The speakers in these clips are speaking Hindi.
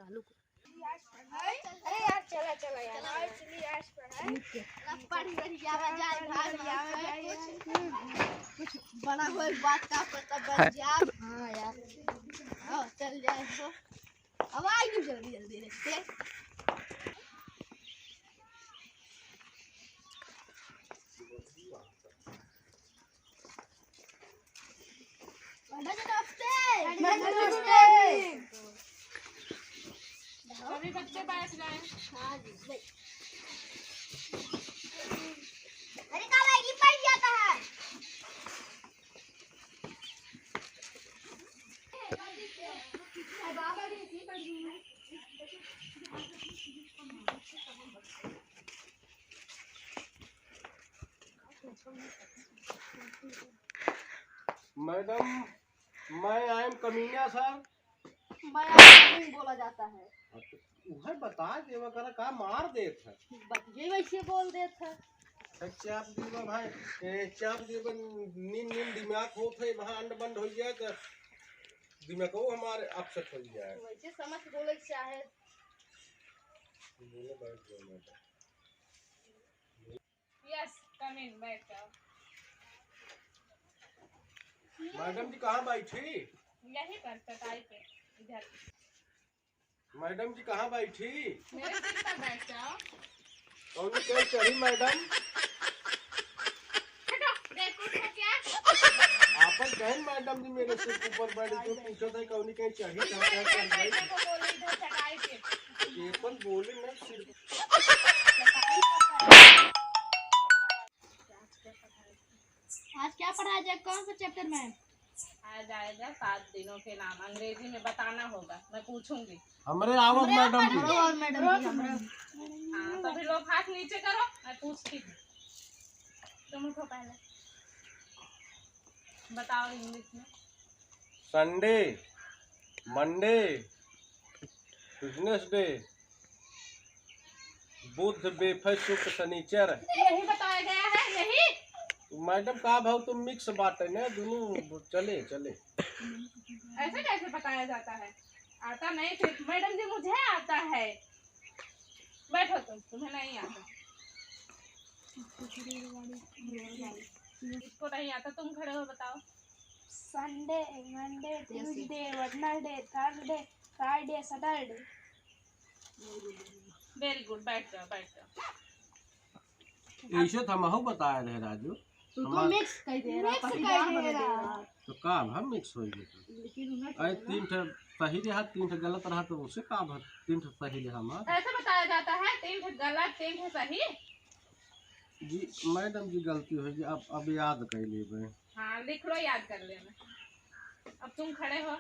चालू अरे यार चला चला यार चलिए आज कुछ बना हुआ बात का पता बन जाए। हाँ यार चल जाए तो अब आएगी जल्दी जल्दी देखते। सभी बच्चे बैठ जाएं। हाँ जी भाई। अरे कल आएगी पड़ जाता है। मैडम मैं आई एम कमीना सर। मैं नहीं बोला जाता है। उहे बता देवा कर का मार देत है। ये वैसे बोल देता है। चाप देवा भाई चाप देवा नींद नींद दिमाग होत है वहां अंड बंद हो जाए तो दिमाग को हमारे अपसेट हो जाए। वैसे समझ बोले चाहे बोले बैठ जाओ मैडम। यस कम इन बैठ जाओ। मैडम जी कहाँ बैठी? यहीं पर चटाई पे इधर। मैडम जी कहाँ बैठी? मेरे सिर पर बैठ जाओ। कौन कह चढ़ी मैडम? देखो तो क्या आपन कहन मैडम जी मेरे सिर के ऊपर बैठ जो पूछो था कौन कह चढ़ी तो क्या कर भाई को बोले इधर चटाई पे। ये पर बोले ना सिर आज क्या पढ़ा जाए कौन सा चैप्टर में? आज आएगा 7 दिनों के नाम अंग्रेजी में बताना होगा। मैं पूछूंगी। हमरे आवत मैडम जी। और मैडम हाँ सभी लोग हाथ नीचे करो। मैं पूछती हूँ। तुम उठो पहले। बताओ इंग्लिश में। संडे मंडे बिजनेस डे बुध बेफर शुक्र शनिचर। यही बताया गया है यही। मैडम का भाव तुम मिक्स बात है ना दोनों चले चले। ऐसे कैसे बताया जाता है? आता नहीं फिर मैडम जी मुझे आता है। बैठो तुम्हें नहीं आता। इसको नहीं आता तुम खड़े हो बताओ। Sunday Monday Tuesday Wednesday Thursday Friday Saturday. Very good बैठ जाओ बैठ जाओ। ऐसे तो हम बताया रहे राजू। तो मिक्स कर दे रहा तो का हम मिक्स हो गए लेकिन अरे तीन ठे सही रहा तीन ठे गलत रहा तो उसे का भर तीन ठे सही रहा हमार। ऐसे बताया जाता है 3 ठे गलत 3 ठे सही। जी मैडम जी गलती होगी अब याद कर लेबे। हाँ लिख लो याद कर लेना। अब तुम खड़े हो।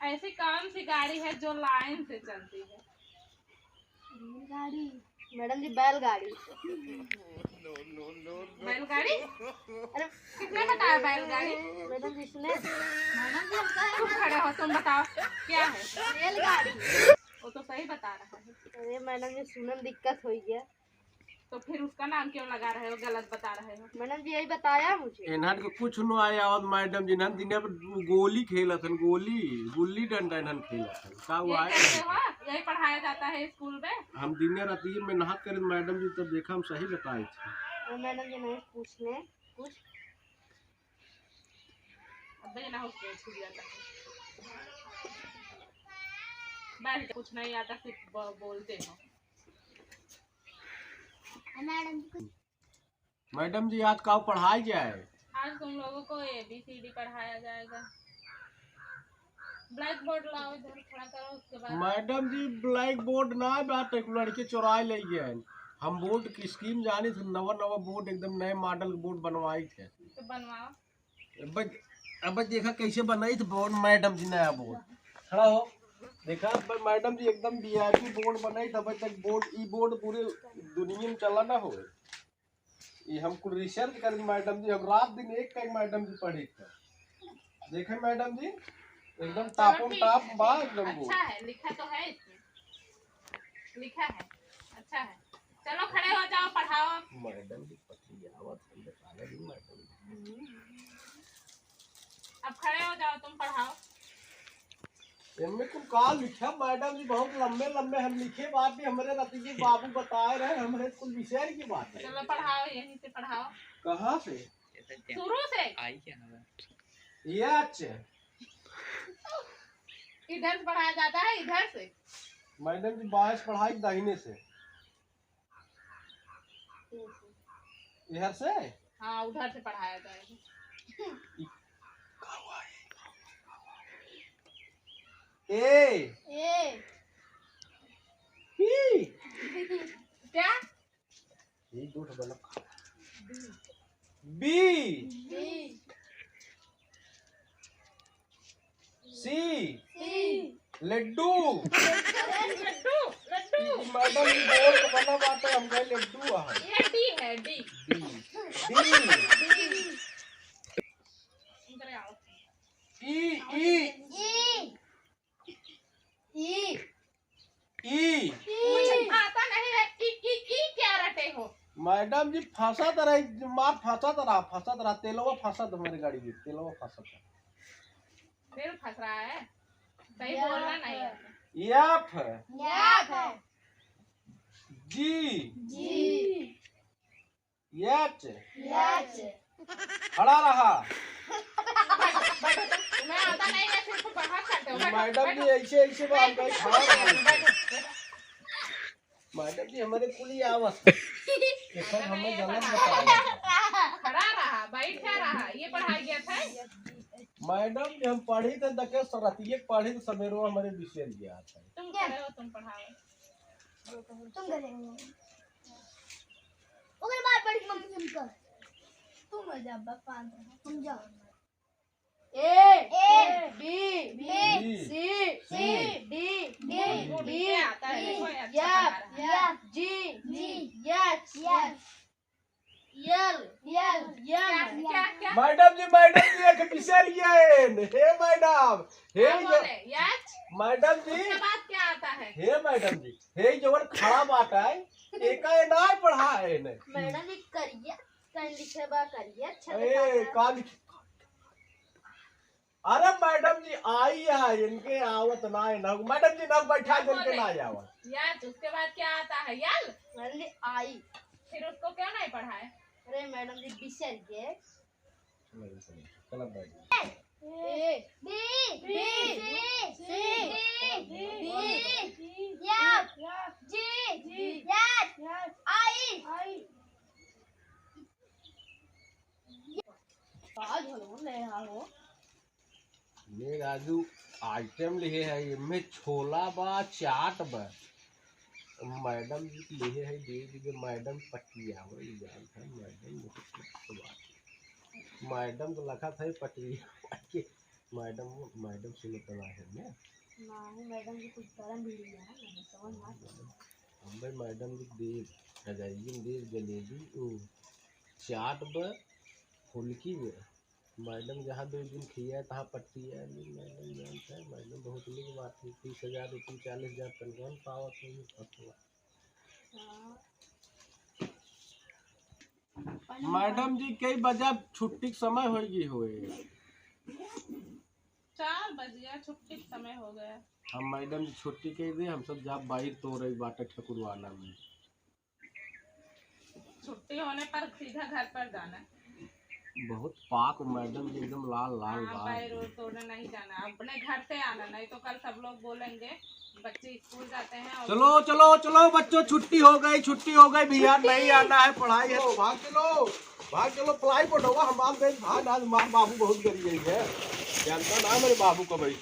ऐसी कौन सी गाड़ी है जो लाइन से चलती है? गाड़ी मैडम जी बैलगाड़ी। बैलगाड़ी? अरे किसने बताया बैलगाड़ी? मैडम जी सुने मैडम जी तुम खड़े हो तुम बताओ क्या है? रेलगाड़ी। वो तो सही बता रहा है। अरे मैडम जी सुनन दिक्कत हो गया तो फिर उसका नाम क्यों लगा रहे हो? गलत बता रहे हो। मैडम जी यही बताया मुझे। इन्हन को कुछ न आया और मैडम जी इन्हन दिन गोली खेलत हन गोली गुल्ली डंडा इन्हन खेलत हन का हुआ यही करते हो? यही पढ़ाया जाता है स्कूल में। हम दिन रात ये मेहनत करें मैडम जी तब देखा हम सही बताए थे। और मैडम जी नहीं पूछने कुछ अब ना उसको छूट जाता है। बैठ कुछ नहीं आता फिर बोलते हो। मैडम जी आज का पढ़ाई जाए? आज तुम लोगों को ABCD पढ़ाया जाएगा। ब्लैक बोर्ड लाओ इधर खड़ा करो उसके बाद। मैडम जी ब्लैक बोर्ड ना बात एक लड़के चुराए ले गए। हम बोर्ड की स्कीम जानी थे नवा नवा बोर्ड एकदम नए मॉडल बोर्ड बनवाई थे। तो बनवाओ। अब देखा कैसे बनाई थी बोर्ड मैडम जी नया बोर्ड खड़ा हो देखा मैडम जी एकदम VIP बोर्ड बनाई था। अब तक बोर्ड ई बोर्ड पूरे दुनिया में चला ना हो। ये हमको रिसर्च कर मैडम जी हम रात दिन एक का मैडम जी पढ़ी थे। देखे मैडम जी एकदम टॉप टॉप बा एकदम अच्छा है लिखा तो है इसमें लिखा है अच्छा है। चलो खड़े हो जाओ पढ़ाओ। मैडम जी पढ़ी आवत हम बता रहे मैडम इनमें कुछ का लिखा मैडम जी, बहुत लंबे लंबे हम लिखे बात भी हमारे रतीजी बाबू बताए रहे, हमारे कुछ विषय की बात है। चलो पढ़ाओ, यहीं से पढ़ाओ। कहाँ से? शुरू से। ये अच्छा इधर से पढ़ाया जाता है, इधर से। मैडम जी बाएं से पढ़ाई दाहिने से, इधर से। हाँ, उधर से पढ़ाया जाएगा। ए बी क्या? ये दो बना बी सी लड्डू। लड्डू लड्डू। मैडम जी बोल बना बात है, हम गए लड्डू आ ये डी है, डी। डी डी इधर आओ। ई मुझे आता नहीं है। ई क्या रटे हो? मैडम जी फंसा तरह मार फंसा तरह तेलवा फंसा हमारी गाड़ी में, तेलवा फंसा था। फिर फंस रहा है, सही बोलना नहीं है। एफ जी एच खड़ा रहा। तुम्हें आता नहीं है, सिर्फ बाहर करते हो। मैडम जी ऐसे ऐसे बात कर खड़ा रहा। मैडम जी हमारे कुली आवत ये सब हमें गलत बताया। खड़ा रहा, बैठ क्या रहा, ये पढ़ाई गया था। मैडम जी हम पढ़ी थे दके सरतिये पढ़ी तो सवेरो हमारे विषय गया था। तुम खड़े हो, तुम पढ़ाओ। तुम करेंगे ओकर बाद बड़ी मम्मी तुम कर, तुम जा बापा तुम जाओ। ए बी सी डी आता है, देखो ये अच्छा पढ़ा रहा है। जी क्या मैडम जी एक विषय लिया है। हे मैडम बोले? यस। मैडम जी उसके बाद क्या आता है? हे मैडम जी हे जवन खड़ा बाटा है एका ए ना पढ़ा है ने। मैडम जी करिए कल लिखे बा करिए अच्छा ए का लिख। अरे मैडम जी आई है, इनके आवत ना है ना। मैडम जी ना बैठा करके ना आवत। यस। उसके बाद क्या आता है? यल। मैडम जी आई। फिर उसको क्यों नहीं पढ़ाए? अरे मैडम जी बिसर गए। चलो बैठ। A B C D F G H I. आज हलो ले आओ। ये राजू आइटम लिखे है, इनमें छोला बा चाट बा। मैडम जी लिखे है दे मैडम पटिया हो जान था। मैडम को लखा था पटिया के मैडम सुनो तना है ना। नहीं मैडम जी कुछ गरम भी लिया है मैंने समझ ना। हम भाई मैडम जी दे गजाइए दे जलेबी चाट बा फुल्की बा। मैडम जहाँ 2 दिन खिया तहाँ पट्टी है। मैडम जानता है मैडम बहुत निक बात है। 30,000 रुपये 40,000 तनख्वाह पावत है। मैडम जी कई बजे छुट्टी के समय होगी हुए 4 बज गया, छुट्टी का समय हो गया। हम मैडम जी छुट्टी कह दे, हम सब जब बाहर तो रही बाटे ठकुरवाना में। छुट्टी होने पर सीधा घर पर जाना। बहुत पाक मैडम जी एकदम लाल लाल पैर तोड़ने नहीं जाना, अपने घर से आना, नहीं तो कल सब लोग बोलेंगे बच्चे स्कूल जाते हैं। और चलो चलो चलो बच्चों छुट्टी हो गई भैया नहीं आना है पढ़ाई है तो भाग चलो पढ़ाई पढ़ोगा। हम आप गए भाग आज मार बाबू बहुत गरीब है जानता ना मेरे बाबू को भाई।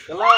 चला